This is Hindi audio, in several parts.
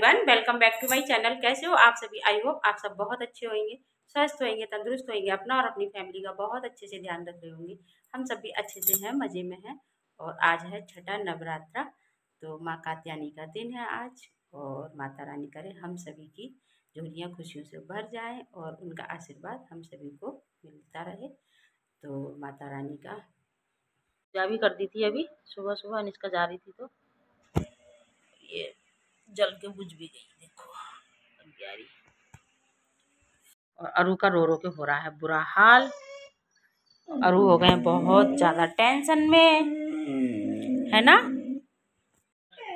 Everyone, welcome back to my channel. कैसे हो आप सभी? आई होप आप सब बहुत अच्छे होंगे, स्वस्थ होंगे, तंदुरुस्त होंगे, अपना और अपनी फैमिली का बहुत अच्छे से ध्यान रख रहे होंगे। हम सब भी अच्छे से हैं, मज़े में हैं। और आज है छठा नवरात्रा, तो माँ कात्यायनी का दिन है आज। और माता रानी करे हम सभी की झोलियाँ खुशियों से भर जाएं और उनका आशीर्वाद हम सभी को मिलता रहे। तो माता रानी का पूजा भी कर दी थी अभी सुबह सुबह, अनिष्का जा रही थी तो ये जल के बुझ भी गई। देखो अग्यारी। और अरु का रो रो के हो रहा है बुरा हाल। अरु हो गए बहुत ज्यादा टेंशन में, है ना।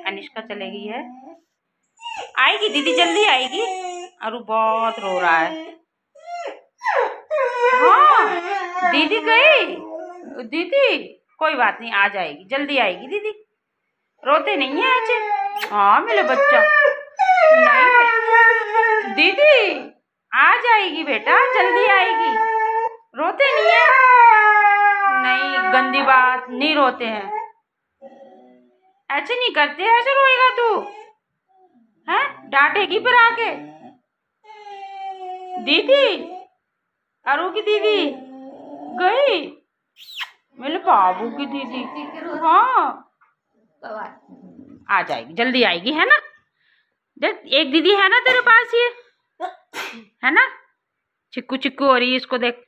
अनिष्का चले गई है, आएगी दीदी, जल्दी आएगी। अरु बहुत रो रहा है। हाँ दीदी गई, दीदी कोई बात नहीं, आ जाएगी, जल्दी आएगी दीदी। रोते नहीं है आज। हाँ मेरा बच्चा, नहीं दीदी आ जाएगी बेटा, जल्दी आएगी। रोते नहीं है? नहीं, गंदी बात, नहीं रोते हैं, ऐसे नहीं करते। ऐसे रोएगा तू है, डांटेगी फिर आके। दीदी, अरु की दीदी गई, मेरे बाबू की दीदी। हाँ आ जाएगी, जल्दी आएगी, है ना। देख एक दीदी है ना तेरे पास, ये है ना। चिक्कू चिक्कू हो रही है, इसको देख,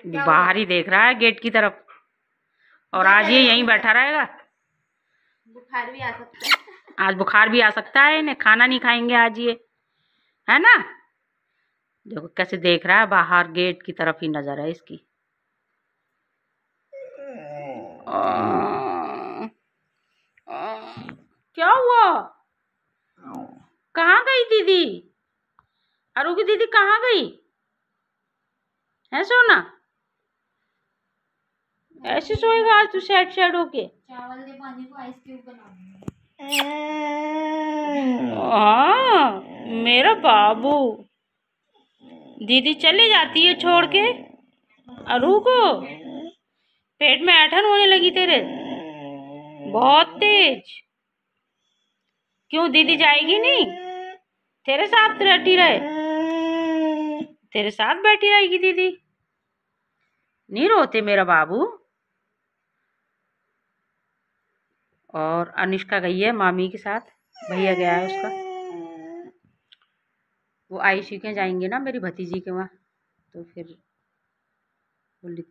बाहर ही देख रहा है गेट की तरफ। और आज ये यहीं बैठा रहेगा। बुखार भी आ सकता है आज, बुखार भी आ सकता है इन्हें, खाना नहीं खाएंगे आज ये, है ना। देखो कैसे देख रहा है बाहर, गेट की तरफ ही नजर है इसकी। क्या हुआ? कहाँ गई दीदी? अरु की दीदी कहाँ गई है? सोना ऐसे सोएगा आज तू सैड सैड होके? चावल दे, पानी को आइस क्यूब बना। हाँ मेरा बाबू। दीदी चली जाती है छोड़ के अरु को। पेट में ऐंठन होने लगी तेरे, बहुत तेज। क्यों दीदी जाएगी नहीं? तेरे साथ बैठी रहे, तेरे साथ बैठी रहेगी दीदी। नहीं रोते मेरा बाबू। और अनिष्का गई है मामी के साथ, भैया गया है उसका। वो आयुषी के जाएंगे ना मेरी भतीजी के वहाँ, तो फिर बोली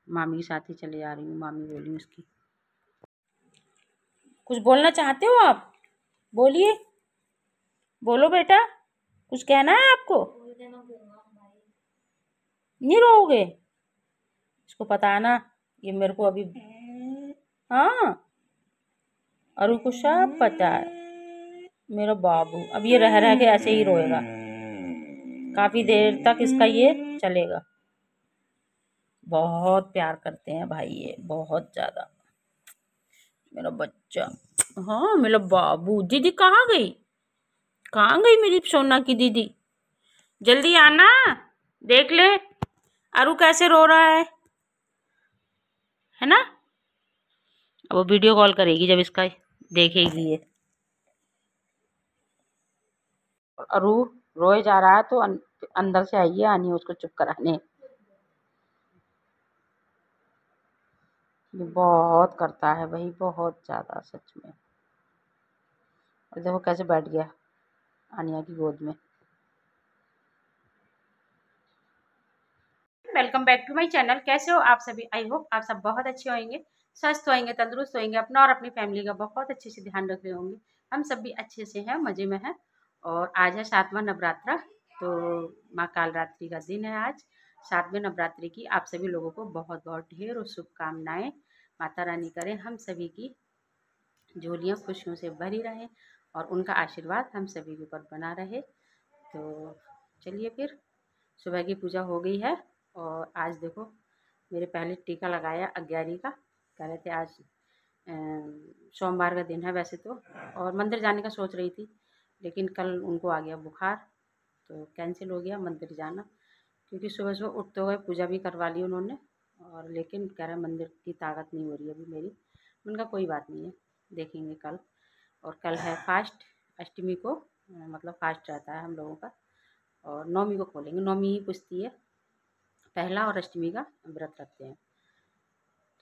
मामी के साथ ही चले जा रही हूँ। मामी बोली उसकी। कुछ बोलना चाहते हो आप? बोलिए, बोलो बेटा, कुछ कहना है आपको? नहीं रोओगे? इसको पता है ना, ये मेरे को अभी, हाँ अरु को सब पता है मेरा बाबू। अब ये रह रह के ऐसे ही रोएगा, काफी देर तक इसका ये चलेगा। बहुत प्यार करते हैं भाई ये, बहुत ज्यादा, मेरा बच्चा। हाँ मेरा बाबू। दीदी कहाँ गई? कहाँ गई मेरी सोना की दीदी? जल्दी आना, देख ले अरु कैसे रो रहा है ना। अब वो वीडियो कॉल करेगी जब इसका देखेगी ये। और अरु रोए जा रहा है तो अंदर से आइए, आनी उसको चुप कराने। ये बहुत करता है भाई, बहुत ज्यादा सच में। और देखो कैसे बैठ गया आनिया की गोद में। Welcome back to my channel. कैसे हो आप सभी? आई होप आप सब बहुत अच्छे होंगे, स्वस्थ होंगे, तंदुरुस्त होंगे, अपना और अपनी फैमिली का बहुत अच्छे से ध्यान रख रहे होंगे। हम सब भी अच्छे से हैं, मज़े में हैं। और आज है 7वां नवरात्रा, तो माँ कालरात्रि का दिन है आज। 7वें नवरात्रि की आप सभी लोगों को बहुत बहुत ढेर और शुभकामनाएँ। माता रानी करें हम सभी की झोलियाँ खुशियों से भरी रहें और उनका आशीर्वाद हम सभी के ऊपर बना रहे। तो चलिए फिर, सुबह की पूजा हो गई है। और आज देखो मेरे पहले टीका लगाया अग्यारी का। कह रहे थे आज सोमवार का दिन है वैसे तो, और मंदिर जाने का सोच रही थी, लेकिन कल उनको आ गया बुखार, तो कैंसिल हो गया मंदिर जाना। क्योंकि सुबह सुबह उठ तो गए, पूजा भी करवा ली उन्होंने, और लेकिन कह रहे मंदिर की ताकत नहीं हो रही अभी मेरी। उनका कोई बात नहीं है, देखेंगे कल। और कल है फास्ट, अष्टमी को मतलब फास्ट रहता है हम लोगों का, और नौमी को खोलेंगे। नौमी ही पूछती है, पहला और अष्टमी का व्रत रखते हैं।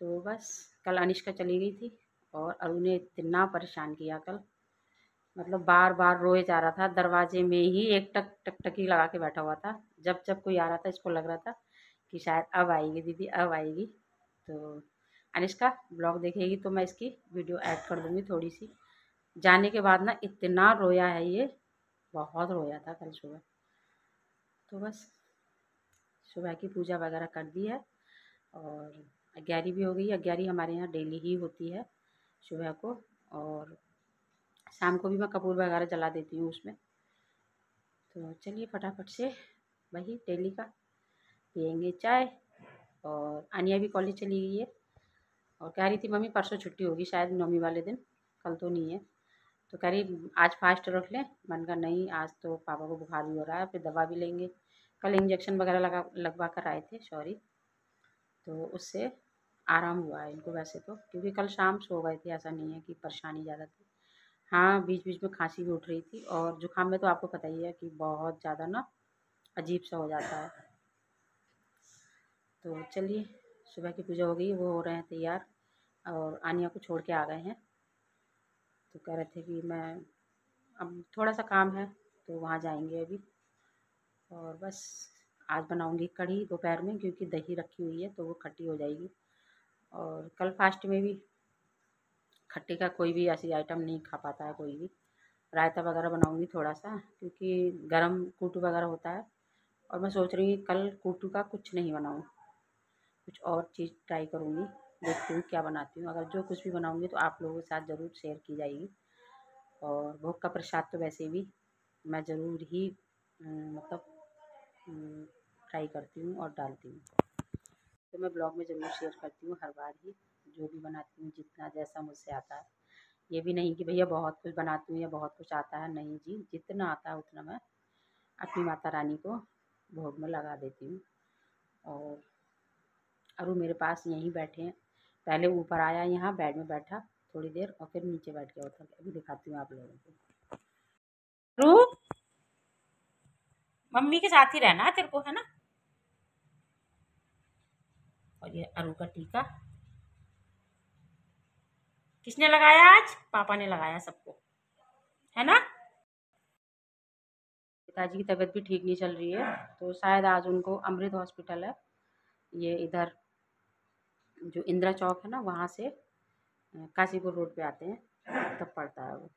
तो बस कल अनिष्का चली गई थी और अरु ने इतना परेशान किया कल, मतलब बार बार रोए जा रहा था, दरवाजे में ही एक टक टक टकी लगा के बैठा हुआ था। जब जब कोई आ रहा था इसको लग रहा था कि शायद अब आएगी दीदी, अब आएगी। तो अनिष्का ब्लॉग देखेगी तो मैं इसकी वीडियो ऐड कर दूँगी थोड़ी सी। जाने के बाद ना इतना रोया है ये, बहुत रोया था कल सुबह। तो बस सुबह की पूजा वगैरह कर दी है और 11 भी हो गई। 11 हमारे यहाँ डेली ही होती है सुबह को, और शाम को भी मैं कपूर वगैरह जला देती हूँ उसमें। तो चलिए फटाफट से वही डेली का पियेंगे चाय। और आनिया भी कॉलेज चली गई है और कह रही थी मम्मी परसों छुट्टी होगी शायद नौमी वाले दिन, कल तो नहीं है। तो कह रही आज फास्ट रख लें। मैंने कहा नहीं, आज तो पापा को बुखार भी हो रहा है, फिर दवा भी लेंगे। कल इंजेक्शन वगैरह लगवा कर आए थे, सॉरी, तो उससे आराम हुआ है इनको वैसे तो, क्योंकि कल शाम सो गए थे, ऐसा नहीं है कि परेशानी ज़्यादा थी। हाँ बीच बीच में खांसी भी उठ रही थी, और जुकाम में तो आपको पता ही है कि बहुत ज़्यादा ना अजीब सा हो जाता है। तो चलिए सुबह की पूजा हो गई, वो हो रहे हैं तैयार और आनिया को छोड़ के आ गए हैं। तो कह रहे थे कि मैं अब थोड़ा सा काम है तो वहाँ जाएंगे अभी। और बस आज बनाऊंगी कढ़ी दोपहर में, क्योंकि दही रखी हुई है तो वो खट्टी हो जाएगी। और कल फास्ट में भी खट्टे का कोई भी ऐसी आइटम नहीं खा पाता है कोई भी। रायता वगैरह बनाऊंगी थोड़ा सा, क्योंकि गरम कूटू वगैरह होता है। और मैं सोच रही हूँ कल कूटू का कुछ नहीं बनाऊँ, कुछ और चीज़ ट्राई करूँगी, देखती हूँ क्या बनाती हूँ। अगर जो कुछ भी बनाऊँगी तो आप लोगों के साथ ज़रूर शेयर की जाएगी। और भोग का प्रसाद तो वैसे भी मैं ज़रूर ही मतलब ट्राई करती हूँ और डालती हूँ। तो मैं ब्लॉग में ज़रूर शेयर करती हूँ हर बार ही, जो भी बनाती हूँ जितना जैसा मुझसे आता है। ये भी नहीं कि भैया बहुत कुछ बनाती हूँ या बहुत कुछ आता है, नहीं जी, जितना आता है उतना मैं अपनी माता रानी को भोग में लगा देती हूँ। और अरु मेरे पास यहीं बैठे हैं, पहले ऊपर आया यहाँ बेड में बैठा थोड़ी देर और फिर नीचे बैठ गया उतर। अभी दिखाती हूँ आप लोगों को। अरु मम्मी के साथ ही रहना है तेरे को, है ना। और ये अरु का टीका किसने लगाया? आज पापा ने लगाया सबको, है ना। पिताजी की तबीयत भी ठीक नहीं चल रही है, तो शायद आज उनको अमृत हॉस्पिटल है, ये इधर जो इंदिरा चौक है ना वहाँ से काशीपुर रोड पे आते हैं तब पड़ता है वो,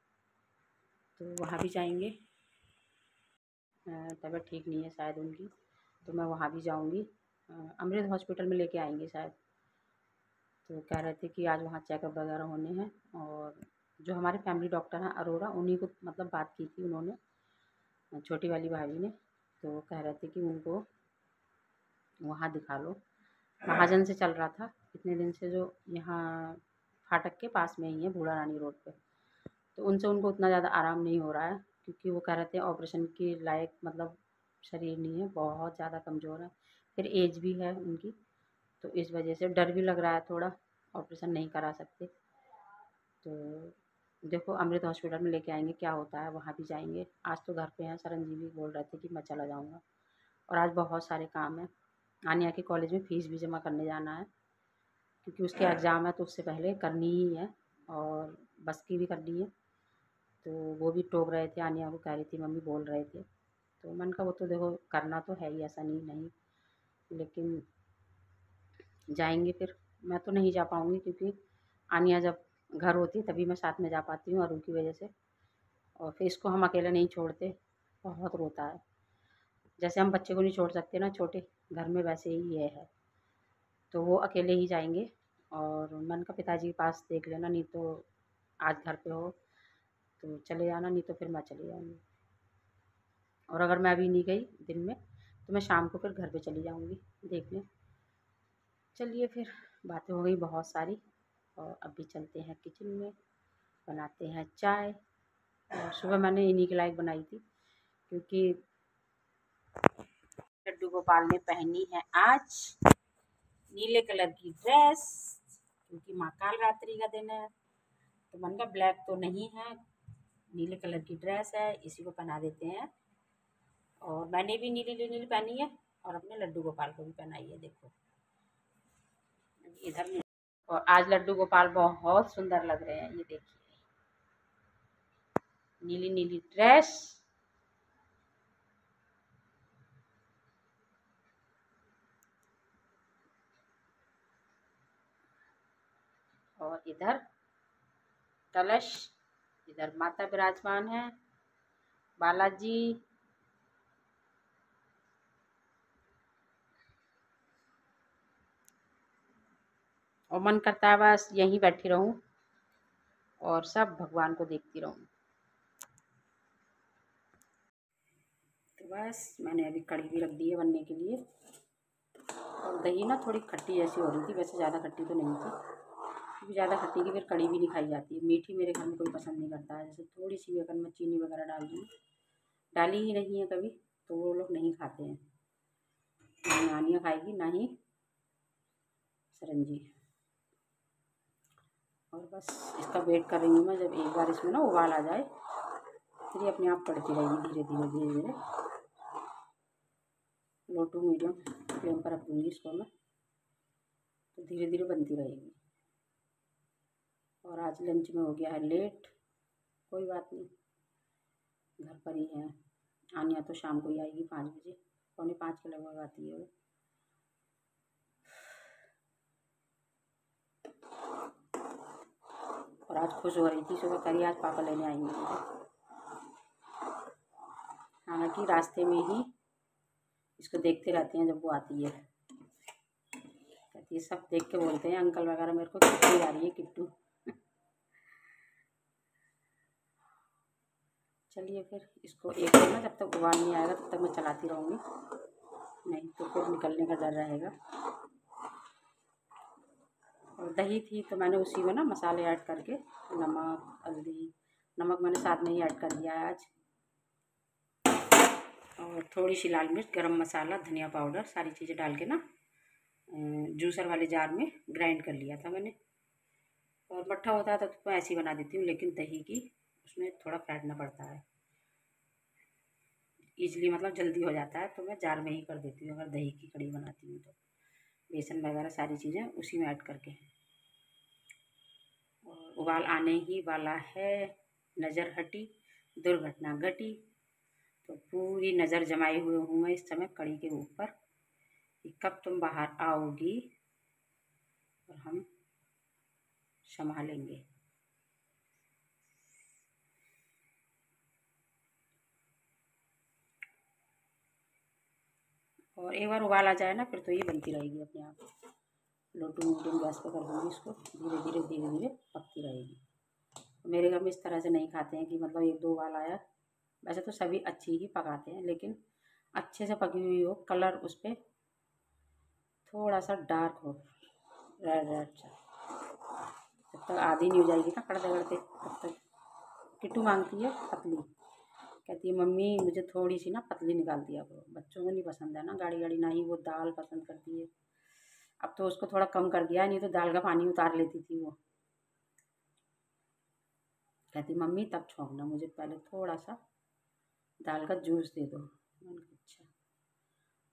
तो वहाँ भी जाएंगे। तबीयत ठीक नहीं है शायद उनकी, तो मैं वहाँ भी जाऊँगी। अमृत हॉस्पिटल में लेके आएंगे शायद। तो कह रहे थे कि आज वहाँ चेकअप वगैरह होने हैं। और जो हमारे फैमिली डॉक्टर हैं अरोरा, उन्हीं को मतलब बात की थी उन्होंने, छोटी वाली भाभी ने। तो कह रहे थे कि उनको वहाँ दिखा लो। महाजन से चल रहा था इतने दिन से, जो यहाँ फाटक के पास में ही है बूढ़ा रानी रोड पे। तो उनसे उनको उतना ज़्यादा आराम नहीं हो रहा है, क्योंकि वो कह रहे थे ऑपरेशन के लायक मतलब शरीर नहीं है, बहुत ज़्यादा कमज़ोर है, फिर एज भी है उनकी। तो इस वजह से डर भी लग रहा है थोड़ा, ऑपरेशन नहीं करा सकते। तो देखो अमृत हॉस्पिटल में लेके आएंगे, क्या होता है वहाँ भी जाएंगे। आज तो घर पे हैं, सरंजी भी बोल रहे थे कि मैं चला जाऊँगा। और आज बहुत सारे काम हैं, आनिया के कॉलेज में फ़ीस भी जमा करने जाना है, क्योंकि उसके एग्ज़ाम है तो उससे पहले करनी ही है। और बस की भी करनी है, तो वो भी टोक रहे थे, आनिया को कह रही थी मम्मी बोल रहे थे। तो मैंने कहा वो तो देखो करना तो है ही, ऐसा नहीं नहीं, लेकिन जाएंगे फिर। मैं तो नहीं जा पाऊँगी, क्योंकि आनिया जब घर होती है तभी मैं साथ में जा पाती हूँ अरु की वजह से। और फिर इसको हम अकेला नहीं छोड़ते, बहुत रोता है। जैसे हम बच्चे को नहीं छोड़ सकते ना छोटे घर में, वैसे ही ये है। तो वो अकेले ही जाएंगे। और मैंने कहा पिताजी के पास देख लेना, नहीं तो आज घर पे हो तो चले जाना, नहीं तो फिर मैं चली जाऊँगी। और अगर मैं अभी नहीं गई दिन में तो मैं शाम को फिर घर पे चली जाऊँगी देखने। चलिए फिर बातें हो गई बहुत सारी, और अभी चलते हैं किचन में, बनाते हैं चाय। और सुबह मैंने इन्हीं के लायक बनाई थी, क्योंकि लड्डू गोपाल ने पहनी है आज नीले कलर की ड्रेस, क्योंकि माँ काल रात्रि का दिन है। तो मन का ब्लैक तो नहीं है, नीले कलर की ड्रेस है, इसी को पहना देते हैं। और मैंने भी नीली नीली पहनी है और अपने लड्डू गोपाल को भी पहनाई है। देखो इधर। और आज लड्डू गोपाल बहुत सुंदर लग रहे हैं, ये देखिए नीली नीली ड्रेस। और इधर कलश, इधर माता विराजमान है, बालाजी। और मन करता है बस यहीं बैठी रहूं और सब भगवान को देखती रहूं। तो बस मैंने अभी कढ़ी भी रख दी है बनने के लिए। और दही ना थोड़ी खट्टी जैसी हो रही थी, वैसे ज़्यादा खट्टी तो नहीं थी, क्योंकि ज़्यादा खट्टी की फिर कढ़ी भी नहीं खाई जाती है। मीठी मेरे घर में कोई पसंद नहीं करता है। जैसे थोड़ी सी भी अगर मैं चीनी वगैरह डाल दूँ, डाली ही नहीं है कभी, तो वो लोग नहीं खाते हैं। ना नानिया खाएगी ना ही सरंजी। और बस इसका वेट कर रही हूँ मैं, जब एक बार इसमें ना उबाल आ जाए फिर ये अपने आप पड़ती रहेगी धीरे धीरे धीरे धीरे। लो टू मीडियम फ्लेम पर रख दूँगी इसको मैं, तो धीरे धीरे बनती रहेगी। और आज लंच में हो गया है लेट, कोई बात नहीं, घर पर ही है। आनिया तो शाम को ही आएगी 5 बजे, 4:45 के लगभग आती है वो। और आज खुश हो रही थी, सुबह करी आज पापा लेने आएंगे मुझे। हालांकि रास्ते में ही इसको देखते रहते हैं जब वो आती है, कहती है, सब देख के बोलते हैं अंकल वगैरह मेरे को, किट्टू आ रही है किट्टू। चलिए फिर इसको एक ना, जब तक उबाल नहीं आएगा तब तक मैं चलाती रहूँगी, नहीं तो फिर निकलने का डर रहेगा। और दही थी तो मैंने उसी में ना मसाले ऐड करके, नमक हल्दी, नमक मैंने साथ में ही ऐड कर दिया है आज, और थोड़ी सी लाल मिर्च, गरम मसाला, धनिया पाउडर, सारी चीज़ें डाल के ना जूसर वाले जार में ग्राइंड कर लिया था मैंने। और मट्ठा होता है तो मैं ऐसे ही बना देती हूँ, लेकिन दही की उसमें थोड़ा फेंटना पड़ता है, ईजिली मतलब जल्दी हो जाता है, तो मैं जार में ही कर देती हूँ अगर दही की कढ़ी बनाती हूँ तो। बेसन वगैरह सारी चीज़ें उसी में ऐड करके। और उबाल आने ही वाला है, नज़र हटी दुर्घटना घटी। तो पूरी नज़र जमाई हुई हूँ मैं इस समय कढ़ी के ऊपर कि कब तुम बाहर आओगी और हम संभालेंगे। और एक बार उबाल आ जाए ना फिर तो ये बनती रहेगी अपने आप। लो टू मीडियम गैस पे कर दूँगी इसको, धीरे धीरे धीरे धीरे पकती रहेगी। मेरे घर में इस तरह से नहीं खाते हैं कि मतलब 1-2 उबाल आया, वैसे तो सभी अच्छी ही पकाते हैं, लेकिन अच्छे से पकी हुई हो, कलर उस पर थोड़ा सा डार्क हो, रेड रेड सा। जब तक आधी नहीं हो जाएगी ना कड़ते कड़ते, तब तक। किट्टू मांगती है पतली, कहती है मम्मी मुझे थोड़ी सी ना पतली निकाल दिया करो। बच्चों को नहीं पसंद है ना गाढ़ी गाढ़ी, ना ही वो दाल पसंद करती है। अब तो उसको थोड़ा कम कर दिया है, नहीं तो दाल का पानी उतार लेती थी वो। कहती मम्मी तब छोंकना, मुझे पहले थोड़ा सा दाल का जूस दे दो। अच्छा,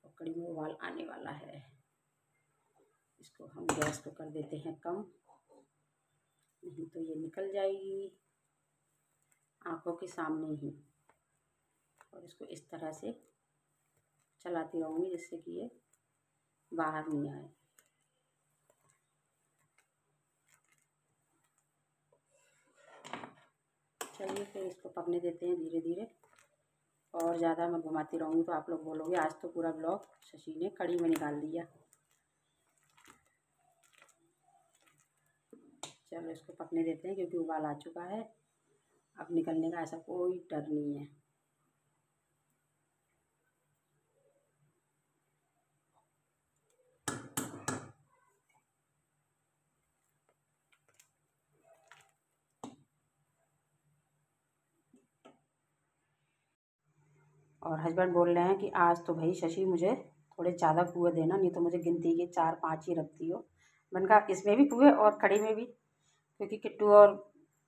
और कढ़ी में उबाल आने वाला है, इसको हम गैस को कर देते हैं कम, नहीं तो ये निकल जाएगी आँखों के सामने ही। और इसको इस तरह से चलाती रहूँगी जिससे कि ये बाहर नहीं आए। चलिए फिर इसको पकने देते हैं धीरे धीरे। और ज़्यादा मैं घुमाती रहूँगी तो आप लोग बोलोगे आज तो पूरा ब्लॉग शशि ने कढ़ी में निकाल दिया। चलो इसको पकने देते हैं, क्योंकि उबाल आ चुका है, अब निकलने का ऐसा कोई डर नहीं है। और हस्बैंड बोल रहे हैं कि आज तो भाई शशि मुझे थोड़े ज़्यादा पुए देना, नहीं तो मुझे गिनती के 4-5 ही रखती हो। मैंने कहा इसमें भी पुए और कढ़ी में भी, क्योंकि किट्टू और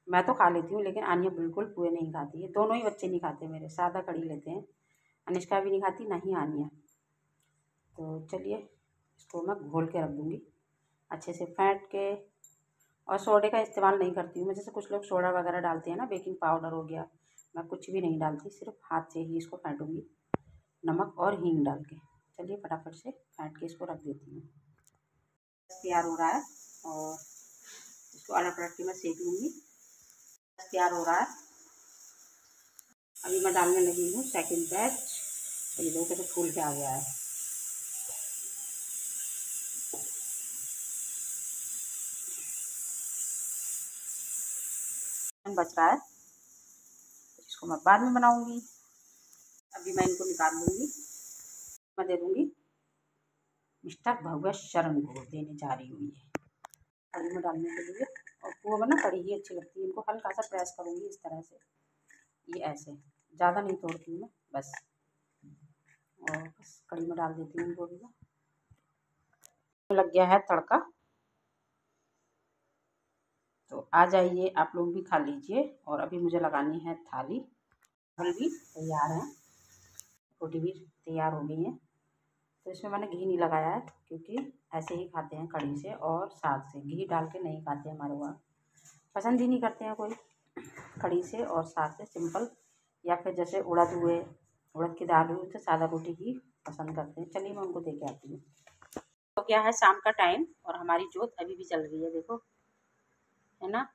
मैं तो खा लेती हूँ, लेकिन आनिया बिल्कुल पोहे नहीं खाती है। दोनों ही बच्चे नहीं खाते मेरे, सादा कढ़ी लेते हैं। अनिष्का भी नहीं खाती, ना ही आनिया। तो चलिए इसको मैं घोल के रख दूँगी अच्छे से फेंट के। और सोडे का इस्तेमाल नहीं करती हूँ मैं, जैसे कुछ लोग सोडा वगैरह डालते हैं ना, बेकिंग पाउडर हो गया। मैं कुछ भी नहीं डालती, सिर्फ हाथ से ही इसको फेंटूँगी, नमक और हींग डाल के। चलिए फटाफट से फेंट के इसको रख देती हूँ। तैयार हो रहा है और इसको अलग पलट के मैं सेक लूँगी। तैयार हो रहा है, अभी मैं डालने लगी हूँ सेकंड बैच। और ये देखो कैसे फूल के आ गया है। बच रहा है, इसको मैं बाद में बनाऊंगी। अभी मैं इनको निकाल लूँगी। मैं दे दूँगी मिस्टर भव्य शरण को, देने जा रही हूँ ये कढ़ी में डालने के लिए। और वो में ना कढ़ी ही अच्छी लगती है। इनको हल्का सा प्रेस करूँगी इस तरह से, ये ऐसे, ज़्यादा नहीं तोड़ती हूँ मैं, बस। और बस कढ़ी में डाल देती हूँ इनको भी। लग गया है तड़का, तो आ जाइए आप लोग भी खा लीजिए। और अभी मुझे लगानी है थाली। चावल भी तैयार है, रोटी भी तैयार हो गई है। तो इसमें मैंने घी नहीं लगाया है, क्योंकि ऐसे ही खाते हैं कढ़ी से और साग से। घी डाल के नहीं खाते हमारे वहाँ, पसंद ही नहीं करते हैं कोई कढ़ी से और साग से। सिंपल, या फिर जैसे उड़द हुए, उड़द की दाल हुई, तो सादा रोटी ही पसंद करते हैं। चलिए मैं उनको दे के आती हूँ। तो क्या है, शाम का टाइम और हमारी जोत अभी भी चल रही है, देखो, है ना।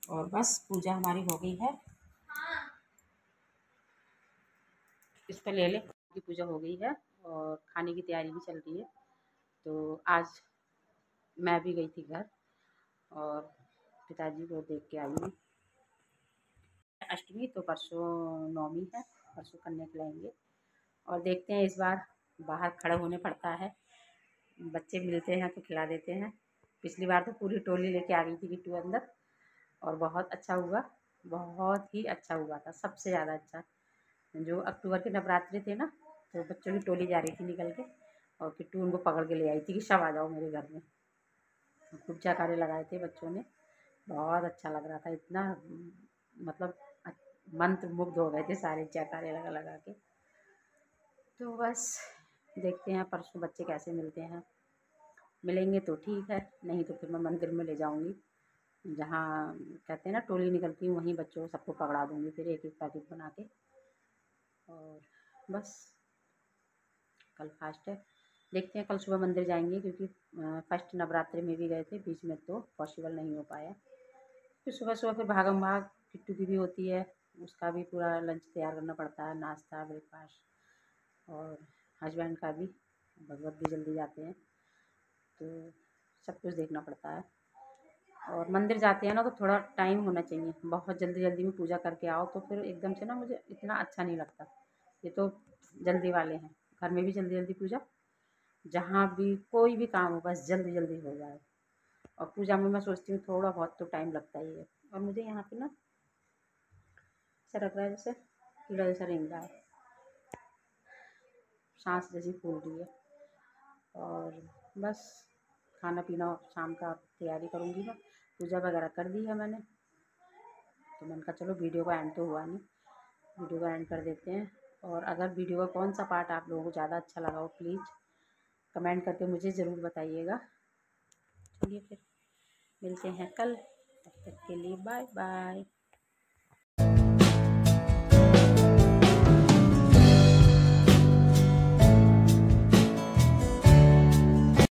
और बस पूजा हमारी हो गई है। इस पर ले ले, की पूजा हो गई है और खाने की तैयारी भी चल रही है। तो आज मैं भी गई थी घर और पिताजी को देख के आई हूँ। अष्टमी, तो परसों नवमी है, परसों कन्या खिलाएंगे। और देखते हैं, इस बार बाहर खड़े होने पड़ता है, बच्चे मिलते हैं तो खिला देते हैं। पिछली बार तो पूरी टोली लेके आ गई थी किट्टू अंदर, और बहुत अच्छा हुआ, बहुत ही अच्छा हुआ था, सबसे ज़्यादा अच्छा। जो अक्टूबर के नवरात्रि थे ना, तो बच्चों की टोली जा रही थी निकल के, और किट्टू उनको पकड़ के ले आई थी कि सब आ जाओ मेरे घर में। खूब जयकारे लगाए थे बच्चों ने, बहुत अच्छा लग रहा था। इतना मतलब मंत्र मुग्ध हो गए थे सारे, जयकारे लगा लगा के। तो बस देखते हैं परसों बच्चे कैसे मिलते हैं। मिलेंगे तो ठीक है, नहीं तो फिर मैं मंदिर में ले जाऊंगी, जहाँ कहते हैं ना टोली निकलती है, वहीं बच्चों को सबको पकड़ा दूंगी फिर एक एक पैकेट बना के। और बस कल फास्ट है, देखते हैं कल सुबह मंदिर जाएंगे, क्योंकि फर्स्ट नवरात्रि में भी गए थे, बीच में तो पॉसिबल नहीं हो पाया। फिर सुबह सुबह फिर भागम भाग किट्टू की भी होती है, उसका भी पूरा लंच तैयार करना पड़ता है, नाश्ता ब्रेकफास्ट। और हस्बैंड का भी, भगवत भी जल्दी जाते हैं, तो सब कुछ देखना पड़ता है। और मंदिर जाते हैं ना, तो थोड़ा टाइम होना चाहिए। बहुत जल्दी जल्दी में पूजा करके आओ तो फिर एकदम से ना मुझे इतना अच्छा नहीं लगता। ये तो जल्दी वाले हैं, घर में भी जल्दी जल्दी पूजा, जहाँ भी कोई भी काम हो बस जल्दी जल्दी हो जाए। और पूजा में मैं सोचती हूँ थोड़ा बहुत तो टाइम लगता ही है। और मुझे यहाँ पे ना ऐसा लग रहा है जैसे कीड़ा जैसा रेंग रहा है, सांस जैसी फूल रही है। और बस खाना पीना शाम का तैयारी करूँगी मैं, पूजा वगैरह कर दी है मैंने। तो मैंने कहा चलो वीडियो का एंड तो हुआ नहीं, वीडियो का एंड कर देते हैं। और अगर वीडियो का कौन सा पार्ट आप लोगों को ज़्यादा अच्छा लगा हो, प्लीज़ कमेंट करके मुझे ज़रूर बताइएगा। चलिए फिर मिलते हैं कल, तब तक के लिए बाय बाय।